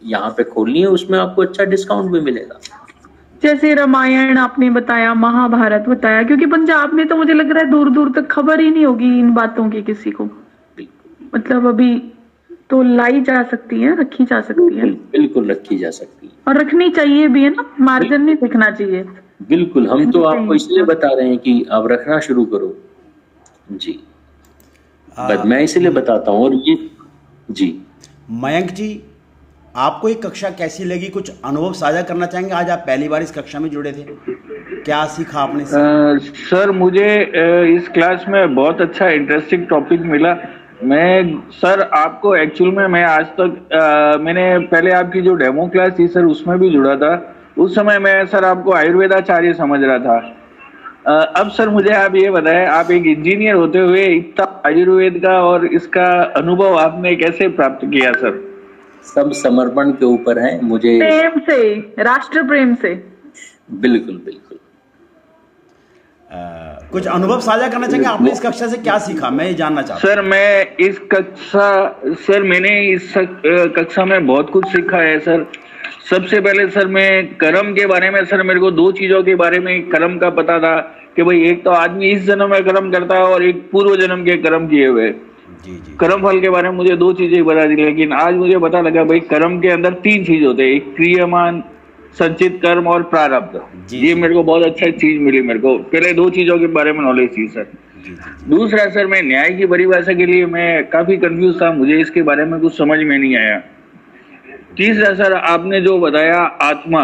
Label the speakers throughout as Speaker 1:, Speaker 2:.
Speaker 1: यहाँ पे खोलनी है, उसमें आपको अच्छा डिस्काउंट भी मिलेगा।
Speaker 2: जैसे रामायण आपने बताया, महाभारत बताया, क्योंकि पंजाब में तो मुझे लग रहा है दूर दूर तक खबर ही नहीं होगी इन बातों की किसी को। मतलब अभी तो लाई जा सकती है, रखी जा सकती है।
Speaker 1: बिल्कुल रखी जा सकती है
Speaker 2: और रखनी चाहिए भी है ना, मार्जिन नहीं देखना चाहिए।
Speaker 1: बिल्कुल, हम तो आपको इसलिए बता रहे हैं कि आप रखना शुरू करो जी। बस मैं इसलिए बताता हूँ। और ये जी
Speaker 3: मयंक जी, आपको ये कक्षा कैसी लगी? कुछ अनुभव साझा करना चाहेंगे? आज आप पहली बार इस कक्षा में जुड़े थे, क्या सीखा आपने?
Speaker 4: सर मुझे इस क्लास में बहुत अच्छा इंटरेस्टिंग टॉपिक मिला। मैं सर आपको एक्चुअल में मैं आज तक मैंने पहले आपकी जो डेमो क्लास थी सर उसमें भी जुड़ा था। उस समय मैं सर आपको आयुर्वेदाचार्य समझ रहा था। अब सर मुझे आप ये बताएं, आप एक इंजीनियर होते हुए इतना आयुर्वेद का और इसका अनुभव आपने कैसे प्राप्त किया सर?
Speaker 1: सब समर्पण के ऊपर है मुझे,
Speaker 2: प्रेम से, राष्ट्र प्रेम से।
Speaker 1: बिल्कुल बिल्कुल।
Speaker 3: कुछ अनुभव साझा करना चाहेंगे? आपने इस कक्षा से क्या सीखा, मैं ये जानना चाहता हूं।
Speaker 4: सर मैंने इस कक्षा में बहुत कुछ सीखा है सर। सबसे पहले सर मैं कर्म के बारे में, सर मेरे को दो चीजों के बारे में कर्म का पता था कि भाई एक तो आदमी इस जन्म में कर्म करता है और एक पूर्व जन्म के कर्म किए हुए। कर्म फल के बारे में मुझे दो चीजें बता दी, लेकिन आज मुझे पता लगा भाई कर्म के अंदर तीन चीज होते हैं, एक क्रियमान, संचित कर्म और प्रारब्ध। ये मेरे को बहुत अच्छा चीज मिली। मेरे को पहले दो चीजों के बारे में नॉलेज थी सर। दूसरा सर मैं न्याय की परिभाषा के लिए मैं काफी कंफ्यूज था, मुझे इसके बारे में कुछ समझ में नहीं आया। तीसरा सर आपने जो बताया आत्मा,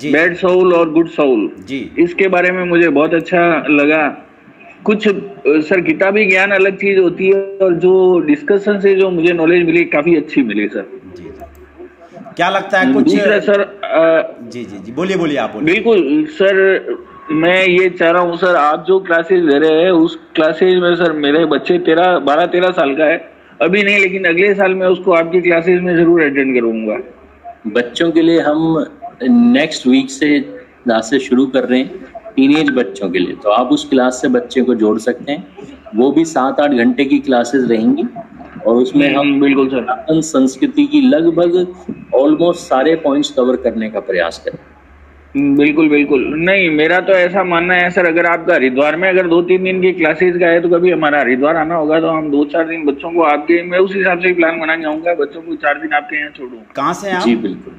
Speaker 4: बैड सोल और गुड सोल, इसके बारे में मुझे बहुत अच्छा लगा। कुछ सर किताबी ज्ञान अलग चीज होती है और जो डिस्कशन से जो मुझे नॉलेज मिली काफी अच्छी मिली सर।
Speaker 3: क्या लगता है कुछ?
Speaker 4: दूसरा सर
Speaker 3: जी बोलिए आप बोलिए।
Speaker 4: बिल्कुल सर, मैं ये चाह रहा हूँ सर, आप जो क्लासेस दे रहे हैं उस क्लासेस में सर मेरे बच्चे 12-13 साल का है अभी नहीं, लेकिन अगले साल मैं उसको आपकी क्लासेस में जरूर अटेंड करूंगा।
Speaker 1: बच्चों के लिए हम नेक्स्ट वीक से क्लासेस शुरू कर रहे हैं, टीनेज बच्चों के लिए। तो आप उस क्लास से बच्चे को जोड़ सकते हैं। वो भी 7-8 घंटे की क्लासेस रहेंगी और उसमें हम
Speaker 4: बिल्कुल सर
Speaker 1: अपन संस्कृति की लगभग ऑलमोस्ट सारे पॉइंट्स कवर करने का प्रयास करें।
Speaker 4: बिल्कुल बिल्कुल। नहीं, मेरा तो ऐसा मानना है सर, अगर आपका हरिद्वार में अगर 2-3 दिन की क्लासेस का है तो कभी हमारा हरिद्वार आना होगा तो हम 2-4 दिन बच्चों को आपके, मैं उस हिसाब से प्लान बना के आऊंगा, बच्चों को 4 दिन आपके यहाँ छोड़ूंगा।
Speaker 3: कहाँ से आप?
Speaker 1: जी बिल्कुल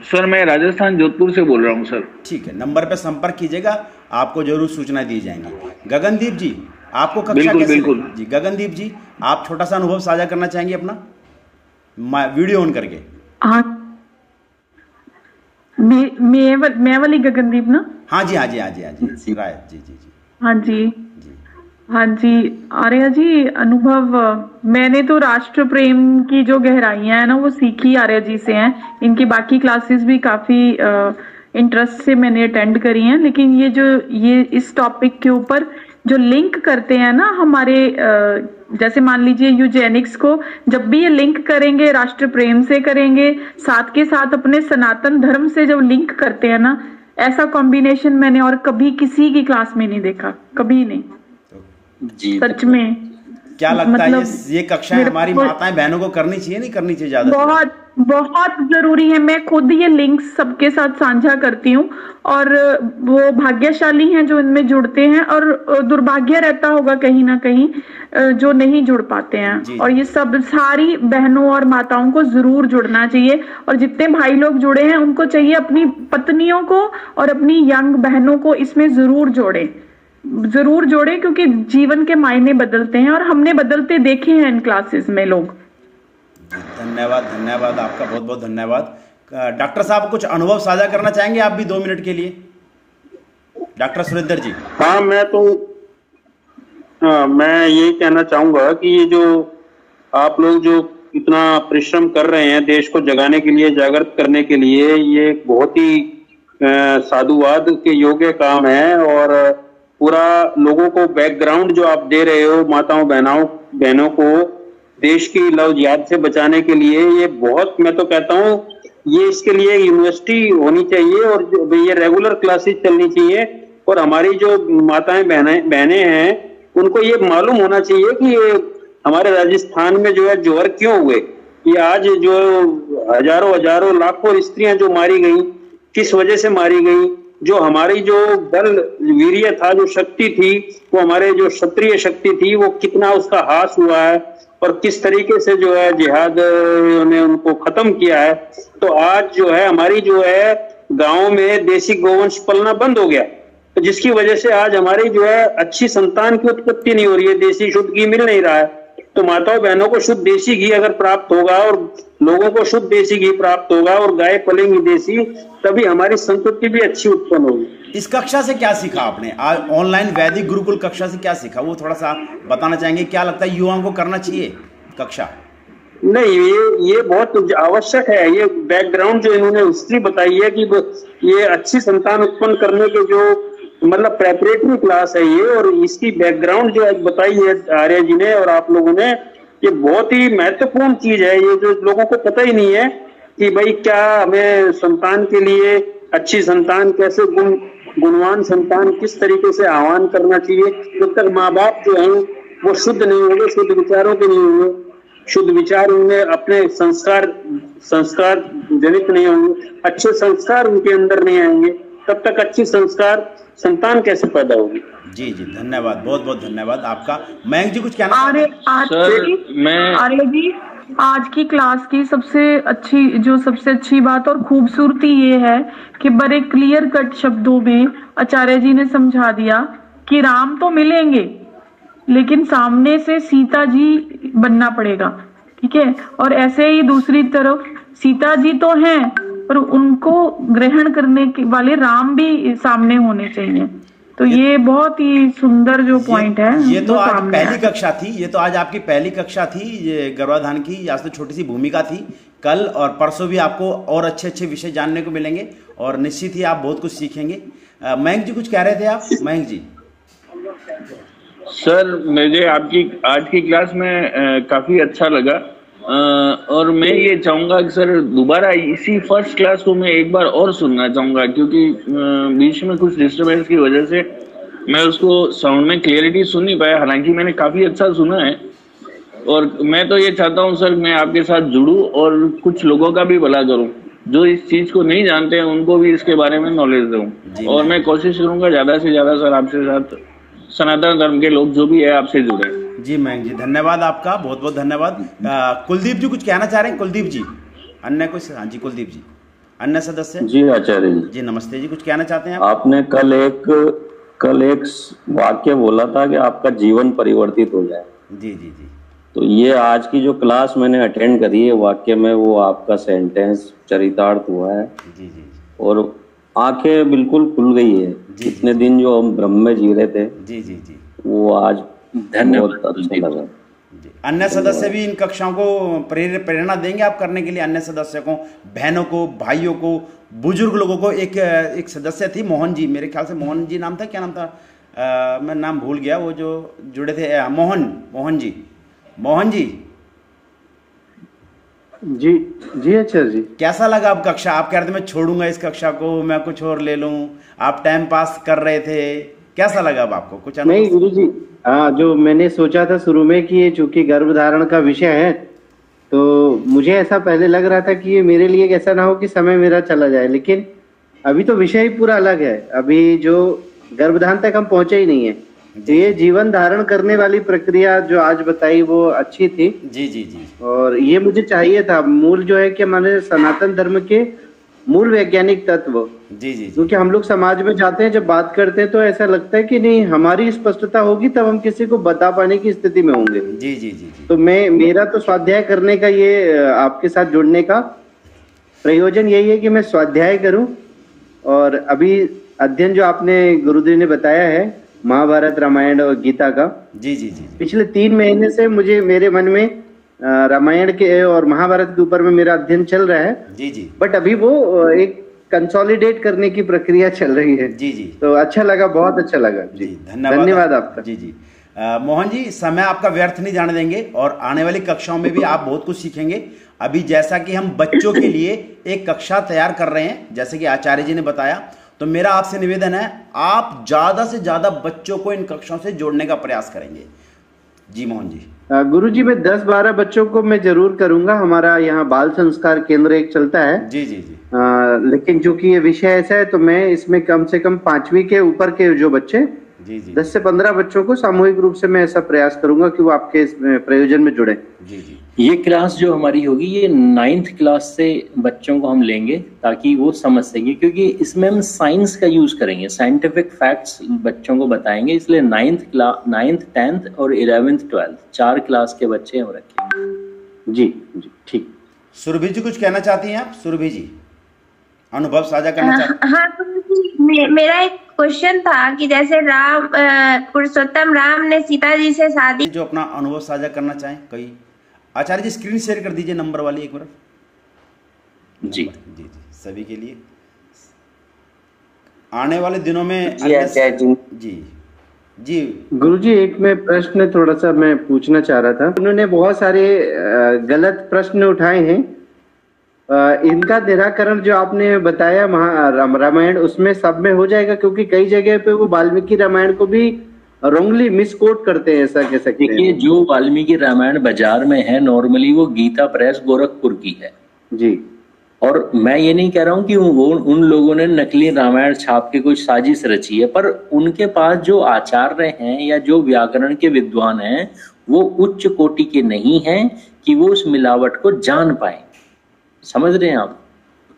Speaker 4: सर, मैं राजस्थान जोधपुर से बोल रहा हूँ सर।
Speaker 3: ठीक है, नंबर पे संपर्क कीजिएगा, आपको जरूर सूचना दी जाएंगी। गगनदीप जी, आपको कक्षा कैसी लगी? जी गगनदीप जी, आप छोटा सा अनुभव साझा करना चाहेंगे अपना, वीडियो ऑन करके?
Speaker 2: हाँ, मैं वाली गगनदीप ना?
Speaker 3: हाँ जी राय जी।
Speaker 2: हाँ जी आर्या जी, अनुभव मैंने तो राष्ट्र प्रेम की जो गहराइयां है ना वो सीखी आर्या जी से हैं। इनकी बाकी क्लासेस भी काफी इंटरेस्ट से मैंने अटेंड करी हैं, लेकिन ये इस टॉपिक के ऊपर जो लिंक करते हैं ना हमारे, जैसे मान लीजिए यूजेनिक्स को जब भी ये लिंक करेंगे राष्ट्र प्रेम से करेंगे, साथ के साथ अपने सनातन धर्म से जब लिंक करते हैं ना, ऐसा कॉम्बिनेशन मैंने और कभी किसी की क्लास में नहीं देखा, कभी नहीं जी। सच में
Speaker 3: क्या लगता है ये कक्षाएं हमारी माताएं बहनों को करनी चाहिए, नहीं करनी चाहिए? ज्यादा
Speaker 2: बहुत जरूरी है। मैं खुद ये लिंक्स सबके साथ साझा करती हूँ और वो भाग्यशाली हैं जो इनमें जुड़ते हैं, और दुर्भाग्य रहता होगा कहीं ना कहीं जो नहीं जुड़ पाते हैं। और ये सब सारी बहनों और माताओं को जरूर जुड़ना चाहिए, और जितने भाई लोग जुड़े हैं उनको चाहिए अपनी पत्नियों को और अपनी यंग बहनों को इसमें जरूर जोड़े, क्योंकि जीवन के मायने बदलते हैं और हमने बदलते देखे हैं इन क्लासेस में लोग।
Speaker 3: धन्यवाद आपका, बहुत बहुत धन्यवाद। डॉक्टर साहब कुछ अनुभव साझा करना चाहेंगे आप भी 2 मिनट के लिए? डॉक्टर सुरेंद्र जी।
Speaker 5: हाँ, मैं ये कहना चाहूंगा कि ये जो आप लोग जो इतना परिश्रम कर रहे हैं देश को जगाने के लिए, जागृत करने के लिए, ये बहुत ही साधुवाद के योग्य काम है। और पूरा लोगों को बैकग्राउंड जो आप दे रहे हो माताओं बहनों को देश की लव जिहाद से बचाने के लिए, ये बहुत, मैं तो कहता हूँ ये इसके लिए यूनिवर्सिटी होनी चाहिए और ये रेगुलर क्लासेस चलनी चाहिए। और हमारी जो माताएं बहनें हैं उनको ये मालूम होना चाहिए कि ये हमारे राजस्थान में जो है जोहर क्यों हुए, कि आज जो हजारों हजारों लाखों स्त्रियां जो मारी गई, किस वजह से मारी गई? जो हमारी जो बल वीर्य था, जो शक्ति थी, वो हमारे जो क्षत्रिय शक्ति थी, वो कितना उसका ह्रास हुआ है और किस तरीके से जो है जिहाद ने उनको खत्म किया है। तो आज जो है हमारी जो है गांव में देसी गोवंश पलना बंद हो गया, तो जिसकी वजह से आज हमारी जो है अच्छी संतान की उत्पत्ति नहीं हो रही है, देसी शुद्ध घी मिल नहीं रहा है। तो माताओं बहनों को शुद्ध देसी घी अगर प्राप्त होगा और लोगों को शुद्ध देसी घी प्राप्त होगा और गाय पलेंगी देसी, तभी हमारी संतति भी अच्छी उत्पन्न होगी।
Speaker 3: इस कक्षा से क्या सीखा आपने? आज ऑनलाइन वैदिक गुरुकुल कक्षा से क्या सीखा, वो थोड़ा सा बताना चाहेंगे? क्या लगता है युवाओं को करना चाहिए कक्षा?
Speaker 5: नहीं, ये बहुत आवश्यक है। ये बैकग्राउंड जो इन्होंने हिस्ट्री बताई है कि ये अच्छी संतान उत्पन्न करने के जो मतलब प्रेपरेटरी क्लास है ये, और इसकी बैकग्राउंड जो आज बताई है आर्य जी ने और आप लोगों ने, ये बहुत ही महत्वपूर्ण चीज है। ये जो लोगों को पता ही नहीं है कि भाई क्या हमें संतान के लिए अच्छी संतान, कैसे गुणवान संतान किस तरीके से आह्वान करना चाहिए। जब तक माँ बाप जो है वो शुद्ध नहीं होंगे, शुद्ध विचारों के नहीं होंगे, शुद्ध विचार उनमें अपने संस्कार जनित नहीं होंगे, अच्छे संस्कार उनके अंदर नहीं आएंगे, तब तक अच्छी संस्कार संतान कैसे पैदा होगी।
Speaker 3: जी जी, धन्यवाद, बहुत बहुत धन्यवाद आपका। मयंक जी कुछ कहना?
Speaker 2: आर्य जी, आज की क्लास की सबसे अच्छी बात और खूबसूरती ये है कि बड़े क्लियर कट शब्दों में आचार्य जी ने समझा दिया कि राम तो मिलेंगे लेकिन सामने से सीता जी बनना पड़ेगा, ठीक है। और ऐसे ही दूसरी तरफ सीता जी तो हैं पर उनको ग्रहण करने के वाले राम भी सामने होने चाहिए। तो ये बहुत ही सुंदर जो पॉइंट है।
Speaker 3: ये तो आज पहली कक्षा थी, ये तो आज आपकी पहली कक्षा थी ये गर्भाधान की। आज तो छोटी सी भूमिका थी। कल और परसों भी आपको और अच्छे अच्छे विषय जानने को मिलेंगे और निश्चित ही आप बहुत कुछ सीखेंगे। मयंक जी कुछ कह रहे थे आप? मयंक जी।
Speaker 4: सर मुझे आपकी आज की क्लास में काफी अच्छा लगा और मैं ये चाहूंगा कि सर दोबारा इसी फर्स्ट क्लास को मैं एक बार और सुनना चाहूंगा, क्योंकि बीच में कुछ डिस्टर्बेंस की वजह से मैं उसको साउंड में क्लियरिटी सुन नहीं पाया। हालांकि मैंने काफी अच्छा सुना है और मैं तो ये चाहता हूं सर मैं आपके साथ जुड़ूं और कुछ लोगों का भी भला करूं जो इस चीज को नहीं जानते हैं, उनको भी इसके बारे में नॉलेज दूं। और मैं कोशिश करूंगा ज्यादा से ज्यादा सर आपसे साथ सनातन धर्म के लोग जो भी है आपसे जुड़े।
Speaker 3: जी मयंक जी, धन्यवाद आपका, बहुत बहुत धन्यवाद। कुलदीप जी कुछ कहना चाह रहे हैं? कुलदीप जी, अन्य कुछ? हाँ जी, कुलदीप जी, अन्य सदस्य।
Speaker 6: जी आचार्य जी।
Speaker 3: जी नमस्ते जी, कुछ कहना चाहते हैं आप?
Speaker 6: आपने कल एक वाक्य बोला था कि आपका जीवन परिवर्तित हो जाए।
Speaker 3: जी जी जी।
Speaker 6: तो ये आज की जो क्लास मैंने अटेंड करी है, वाक्य में वो आपका सेंटेंस चरितार्थ हुआ है।
Speaker 3: जी जी।
Speaker 6: और आंखें बिल्कुल खुल गई है। इतने दिन जो हम भ्रम में जी रहे थे,
Speaker 3: जी जी जी,
Speaker 6: वो आज
Speaker 1: धन्यवाद।
Speaker 6: अच्छा लगा।
Speaker 3: अन्य सदस्य भी इन कक्षाओं को प्रेरणा देंगे आप करने के लिए? अन्य सदस्यों को, बहनों को, भाइयों को, बुजुर्ग लोगों को। एक सदस्य थी मोहन जी, मेरे ख्याल से मोहन जी नाम था, क्या नाम था? मैं नाम भूल गया, वो जो जुड़े थे। मोहन जी। मोहन जी
Speaker 7: जी जी। अच्छा जी,
Speaker 3: कैसा लगा आप कक्षा? आप कह रहे थे मैं छोड़ूंगा इस कक्षा को, मैं कुछ और ले लूं, आप टाइम पास कर रहे थे, कैसा लगा अब आपको? कुछ
Speaker 7: नहीं गुरु जी, हाँ, जो मैंने सोचा था शुरू में कि ये चूंकि गर्भधारण का विषय है, तो मुझे ऐसा पहले लग रहा था कि ये मेरे लिए ऐसा ना हो कि समय मेरा चला जाए, लेकिन अभी तो विषय ही पूरा अलग है। अभी जो गर्भधारण तक हम पहुंचे ही नहीं है, तो ये जीवन धारण करने वाली प्रक्रिया जो आज बताई वो अच्छी थी।
Speaker 3: जी जी जी।
Speaker 7: और ये मुझे चाहिए था। मूल जो है कि हमारे सनातन धर्म के मूल वैज्ञानिक तत्व,
Speaker 3: जी जी,
Speaker 7: क्योंकि हम लोग समाज में जाते हैं, जब बात करते हैं तो ऐसा लगता है कि नहीं, हमारी स्पष्टता होगी तब हम किसी को बता पाने की स्थिति में होंगे।
Speaker 3: जी जी जी।
Speaker 7: तो मेरा तो स्वाध्याय करने का, ये आपके साथ जुड़ने का प्रयोजन यही है कि मैं स्वाध्याय करूं। और अभी अध्ययन जो आपने गुरुदेव ने बताया है महाभारत, रामायण और गीता का,
Speaker 3: जी जी जी,
Speaker 7: पिछले 3 महीने से मेरे मन में रामायण के और महाभारत के ऊपर में मेरा अध्ययन चल रहा है।
Speaker 3: जी जी।
Speaker 7: बट अभी वो एक कंसोलिडेट करने की प्रक्रिया चल रही है।
Speaker 3: जी जी।
Speaker 7: तो अच्छा लगा, बहुत अच्छा लगा जी। धन्यवाद आपका।
Speaker 3: जी जी। मोहन जी, समय आपका व्यर्थ नहीं जाने देंगे और आने वाली कक्षाओं में भी आप बहुत कुछ सीखेंगे। अभी जैसा कि हम बच्चों के लिए एक कक्षा तैयार कर रहे हैं, जैसे कि आचार्य जी ने बताया, तो मेरा आपसे निवेदन है आप ज्यादा से ज्यादा बच्चों को इन कक्षाओं से जोड़ने का प्रयास करेंगे। जी मोहन जी।
Speaker 7: गुरुजी मैं 10-12 बच्चों को मैं जरूर करूंगा। हमारा यहाँ बाल संस्कार केंद्र एक चलता है।
Speaker 3: जी जी जी।
Speaker 7: लेकिन चूंकि ये विषय ऐसा है तो मैं इसमें कम से कम 5वीं के ऊपर के जो बच्चे,
Speaker 3: जी जी,
Speaker 7: 10 से 15 बच्चों को सामूहिक रूप से मैं ऐसा प्रयास करूंगा कि वो आपके इस प्रयोजन में जुड़े।
Speaker 3: जी जी।
Speaker 1: ये क्लास जो हमारी होगी ये 9th क्लास से बच्चों को हम लेंगे ताकि वो समझ सके, क्योंकि इसमें हम साइंस का यूज करेंगे, साइंटिफिक फैक्ट्स बच्चों को बताएंगे, इसलिए 9th 10th और 11th 12th 4 क्लास के बच्चे हम रखेंगे।
Speaker 7: जी जी ठीक।
Speaker 3: सुरभि जी कुछ कहना चाहती हैं आप? सुरभि जी अनुभव साझा करना चाहती हैं?
Speaker 8: हाँ, तो मेरा एक क्वेश्चन था कि जैसे पुरुषोत्तम राम ने सीता जी से शादी,
Speaker 3: जो अपना अनुभव साझा करना चाहें कोई। आचार्य जी स्क्रीन शेयर कर दीजिए नंबर वाली एक बार।
Speaker 1: जी
Speaker 3: जी जी सभी के लिए आने वाले दिनों में। जी जी
Speaker 7: गुरुजी एक मैं प्रश्न थोड़ा सा मैं पूछना चाह रहा था। उन्होंने बहुत सारे गलत प्रश्न उठाए हैं। इनका निराकरण जो आपने बताया रामायण उसमें सब में हो जाएगा, क्योंकि कई जगह पे वो वाल्मीकि रामायण को भी रॉन्गली मिसकोट करते हैं, ऐसा कह सकते हैं।
Speaker 1: देखिए जो वाल्मीकि रामायण बाजार में है नॉर्मली वो गीता प्रेस गोरखपुर की है
Speaker 7: जी।
Speaker 1: और मैं ये नहीं कह रहा हूं कि वो उन लोगों ने नकली रामायण छाप के कुछ साजिश रची है, पर उनके पास जो आचार्य हैं या जो व्याकरण के विद्वान हैं वो उच्च कोटि के नहीं हैं कि वो उस मिलावट को जान पाए। समझ रहे हैं आप?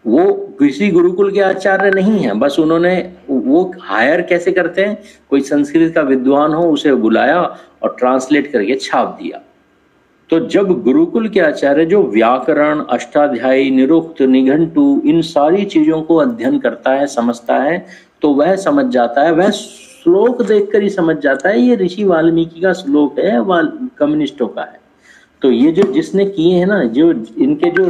Speaker 1: वो किसी गुरुकुल के आचार्य नहीं है, बस उन्होंने वो हायर कैसे करते हैं, कोई संस्कृत का विद्वान हो उसे बुलाया और ट्रांसलेट करके छाप दिया। तो जब गुरुकुल के आचार्य जो व्याकरण, अष्टाध्यायी, निरुक्त, निघंटु इन सारी चीजों को अध्ययन करता है, समझता है, तो वह समझ जाता है, वह श्लोक देखकर ही समझ जाता है ये ऋषि वाल्मीकि का श्लोक है, कम्युनिस्टों का है। तो ये जो जिसने किए हैं ना, जो इनके जो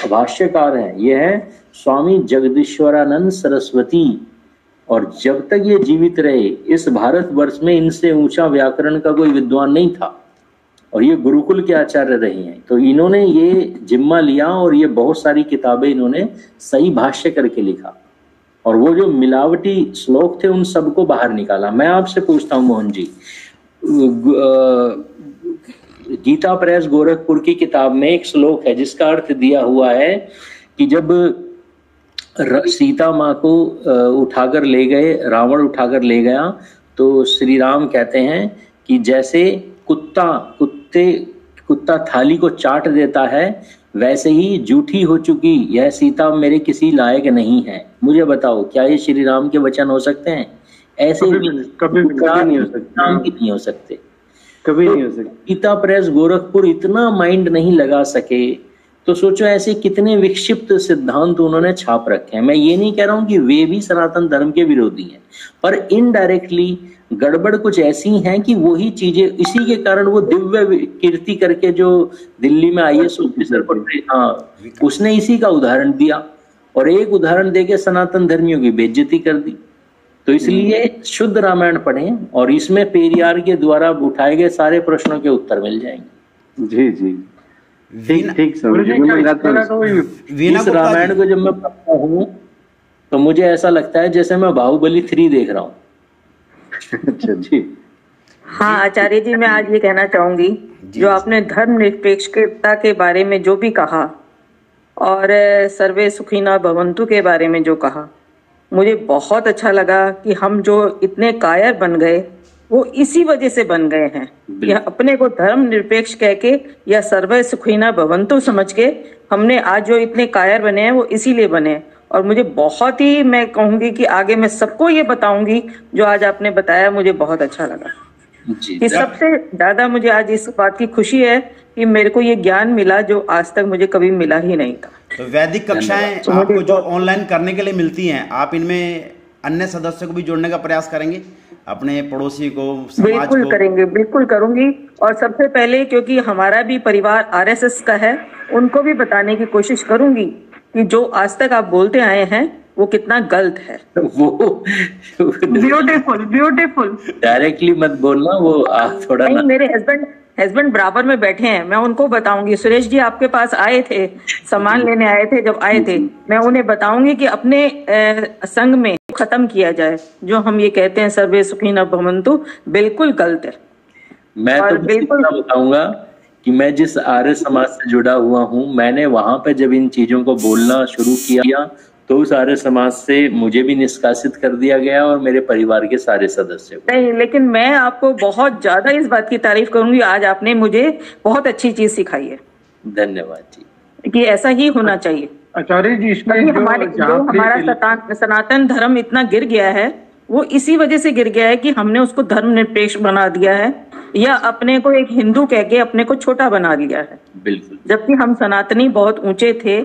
Speaker 1: भाष्यकार हैं, ये है स्वामी जगदीश्वरानंद सरस्वती, और जब तक ये जीवित रहे इस भारतवर्ष में इनसे ऊंचा व्याकरण का कोई विद्वान नहीं था, और ये गुरुकुल के आचार्य रहे हैं। तो इन्होंने ये जिम्मा लिया और ये बहुत सारी किताबें इन्होंने सही भाष्य करके लिखा, और वो जो मिलावटी श्लोक थे उन सबको बाहर निकाला। मैं आपसे पूछता हूँ मोहन जी, गीता प्रेस गोरखपुर की किताब में एक श्लोक है जिसका अर्थ दिया हुआ है कि जब सीता माँ को उठाकर ले गए, रावण उठाकर ले गया, तो श्री राम कहते हैं कि जैसे कुत्ता थाली को चाट देता है वैसे ही झूठी हो चुकी यह सीता मेरे किसी लायक नहीं है। मुझे बताओ क्या ये श्री राम के वचन हो सकते हैं? ऐसे
Speaker 7: कभी नहीं हो सकते,
Speaker 1: राम की नहीं हो सकते,
Speaker 7: कभी नहीं हो सकते।
Speaker 1: गीता प्रेस गोरखपुर इतना माइंड नहीं लगा सके, तो सोचो ऐसे कितने विक्षिप्त सिद्धांत उन्होंने छाप रखे हैं। मैं ये नहीं कह रहा हूं कि वे भी सनातन धर्म के विरोधी हैं, पर इनडायरेक्टली गड़बड़ कुछ ऐसी हैं कि वही चीजें, इसी के कारण वो दिव्य कीर्ति करके जो दिल्ली में IAS ऑफिसर पर, हाँ, उसने इसी का उदाहरण दिया और एक उदाहरण देके सनातन धर्मियों की बेइज्जती कर दी। तो इसलिए शुद्ध रामायण पढ़ें और इसमें पेरियार के द्वारा उठाए गए सारे प्रश्नों के उत्तर मिल जाएंगे।
Speaker 7: जी जी ठीक
Speaker 1: इस रामायण को जब मैं पढ़ता हूँ तो मुझे ऐसा लगता है जैसे मैं बाहुबली 3 देख रहा हूँ।
Speaker 7: अच्छा जी।
Speaker 9: हाँ आचार्य जी, मैं आज ये कहना चाहूंगी, जो आपने धर्म निरपेक्षता के बारे में जो भी कहा और सर्वे सुखिना भवन्तु के बारे में जो कहा, मुझे बहुत अच्छा लगा कि हम जो इतने कायर बन गए वो इसी वजह से बन गए हैं। यह अपने को धर्म निरपेक्ष कह के या सर्वे सुखिना भवन्तु समझ के हमने आज जो इतने कायर बने हैं वो इसीलिए बने। और मुझे बहुत ही, मैं कहूंगी कि आगे मैं सबको ये बताऊंगी जो आज आपने बताया, मुझे बहुत अच्छा लगा। कि सबसे ज्यादा मुझे आज इस बात की खुशी है कि मेरे को ये ज्ञान मिला जो आज तक मुझे कभी मिला ही नहीं था।
Speaker 3: तो वैदिक कक्षाएं आपको जो ऑनलाइन करने के लिए मिलती हैं, आप इनमें अन्य सदस्यों को भी जोड़ने का प्रयास करेंगे, अपने पड़ोसी को, समाज
Speaker 9: बिल्कुल
Speaker 3: को?
Speaker 9: करेंगे, बिल्कुल करूंगी। और सबसे पहले क्योंकि हमारा भी परिवार RSS का है, उनको भी बताने की कोशिश करूंगी कि जो आज तक आप बोलते आए हैं वो कितना गलत है।
Speaker 1: वो
Speaker 2: ब्यूटीफुल
Speaker 1: डायरेक्टली मत बोलना, वो थोड़ा
Speaker 9: नहीं, मेरे हस्बैंड बराबर में बैठे हैं, मैं उनको बताऊंगी। सुरेश जी आपके पास आए थे, सामान लेने आए थे, जब आए थे मैं उन्हें बताऊंगी कि अपने संघ में खत्म किया जाए जो हम ये कहते हैं सर्वे सुखिनः भवन्तु, बिल्कुल गलत है।
Speaker 1: मैं तो बस इतना बताऊंगा कि मैं जिस आर्य समाज से जुड़ा हुआ हूँ, मैंने वहां पे जब इन चीजों को बोलना शुरू किया तो उस आर्य समाज से मुझे भी निष्कासित कर दिया गया और मेरे परिवार के सारे सदस्य को।
Speaker 9: नहीं, लेकिन मैं आपको बहुत ज्यादा इस बात की तारीफ करूंगी, आज आपने मुझे बहुत अच्छी चीज सिखाई है।
Speaker 1: धन्यवाद जी।
Speaker 9: कि ऐसा ही होना चाहिए।
Speaker 10: आचार्य जी, इसमें
Speaker 9: जो हमारा सनातन धर्म इतना गिर गया है वो इसी वजह से गिर गया है कि हमने उसको धर्मनिरपेक्ष बना दिया है, या अपने को एक हिंदू कह के अपने को छोटा बना दिया है।
Speaker 1: बिल्कुल।
Speaker 9: जबकि हम सनातनी बहुत ऊंचे थे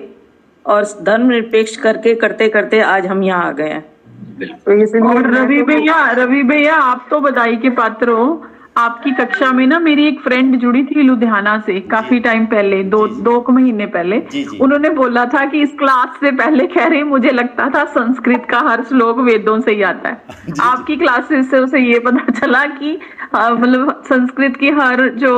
Speaker 9: और धर्मनिरपेक्ष करके करते करते आज हम यहाँ आ गए हैं।
Speaker 2: तो इसलिए रवि भैया आप तो बधाई के पात्र हो। आपकी कक्षा में ना मेरी एक फ्रेंड जुड़ी थी लुधियाना से, काफी टाइम पहले, दो महीने पहले। उन्होंने बोला था कि इस क्लास से पहले कह रहे मुझे लगता था संस्कृत का हर श्लोक वेदों से ही आता है। आपकी क्लासेस से उसे ये पता चला कि मतलब संस्कृत की हर जो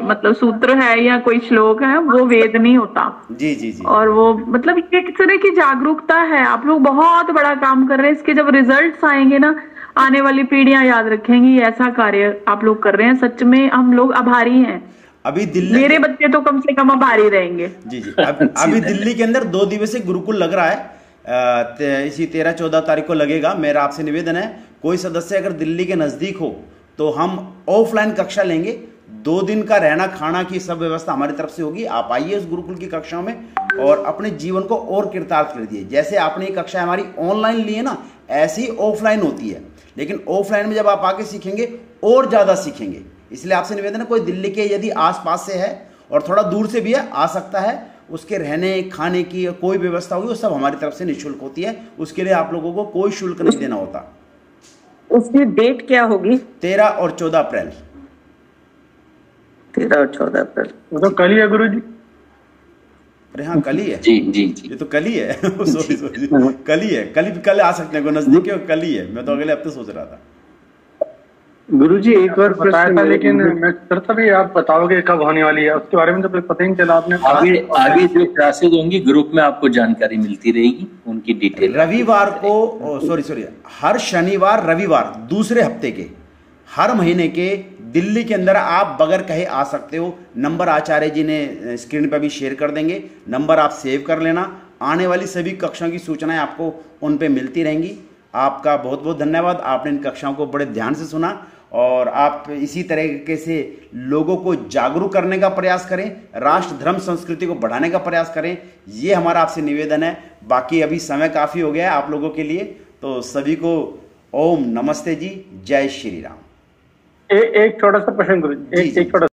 Speaker 2: मतलब सूत्र है या कोई श्लोक है वो वेद नहीं होता।
Speaker 3: जी जी जी।
Speaker 2: और वो मतलब एक तरह की जागरूकता है। आप लोग बहुत बड़ा काम कर रहे हैं। इसके जब रिजल्ट्स आएंगे ना, आने वाली पीढ़ियां याद रखेंगी ऐसा कार्य आप लोग कर रहे हैं। सच में हम लोग आभारी हैं।
Speaker 3: अभी दिल्ली,
Speaker 2: मेरे बच्चे तो कम से कम आभारी रहेंगे।
Speaker 3: जी जी। अभी दिल्ली के अंदर 2 दिवसीय गुरुकुल लग रहा है, इसी 13-14 तारीख को लगेगा। मेरा आपसे निवेदन है, कोई सदस्य अगर दिल्ली के नजदीक हो तो हम ऑफलाइन कक्षा लेंगे। 2 दिन का रहना खाना की सब व्यवस्था हमारी तरफ से होगी। आप आइए उस गुरुकुल की कक्षाओं में और अपने जीवन को और कृतार्थ कर दिए। जैसे आपने ये कक्षा हमारी ऑनलाइन ली है ना, ऐसी ही ऑफलाइन होती है, लेकिन ऑफलाइन में जब आप आके सीखेंगे और ज्यादा सीखेंगे। इसलिए आपसे निवेदन है, कोई दिल्ली के यदि आसपास से है और थोड़ा दूर से भी है, आ सकता है। उसके रहने खाने की कोई व्यवस्था होगी वो सब हमारी तरफ से निःशुल्क होती है। उसके लिए आप लोगों को कोई शुल्क नहीं देना होता।
Speaker 9: उसकी डेट क्या होगी?
Speaker 3: 13 और 14 अप्रैल।
Speaker 9: 13 और 14 अप्रैल
Speaker 10: तो कल ही है गुरु जी?
Speaker 3: अरे हाँ, कल ही है।
Speaker 1: जी जी जी,
Speaker 3: ये तो कल ही है। सॉरी कल ही है। कल आ सकते हैं, कोई नजदीक है, कल ही है। मैं तो अगले हफ्ते सोच रहा था।
Speaker 7: गुरुजी एक और
Speaker 10: बताया था, लेकिन मैं करता भी आप बताओगे कब होने वाली है उसके बारे में तो पता ही नहीं चला आपने।
Speaker 1: आगे जो क्लासेज होंगी ग्रुप में आपको जानकारी मिलती रहेगी, उनकी डिटेल।
Speaker 3: रविवार को सॉरी हर शनिवार रविवार दूसरे हफ्ते के हर महीने के दिल्ली के अंदर आप बगैर कहे आ सकते हो। नंबर आचार्य जी ने स्क्रीन पर भी शेयर कर देंगे, नंबर आप सेव कर लेना। आने वाली सभी कक्षाओं की सूचनाएं आपको उन पे मिलती रहेंगी। आपका बहुत बहुत धन्यवाद। आपने इन कक्षाओं को बड़े ध्यान से सुना और आप इसी तरीके से लोगों को जागरूक करने का प्रयास करें, राष्ट्र धर्म संस्कृति को बढ़ाने का प्रयास करें। ये हमारा आपसे निवेदन है। बाकी अभी समय काफ़ी हो गया है आप लोगों के लिए, तो सभी को ओम नमस्ते जी, जय श्री राम।
Speaker 10: एक छोटा सा प्रश्न गुरु जी, एक छोटा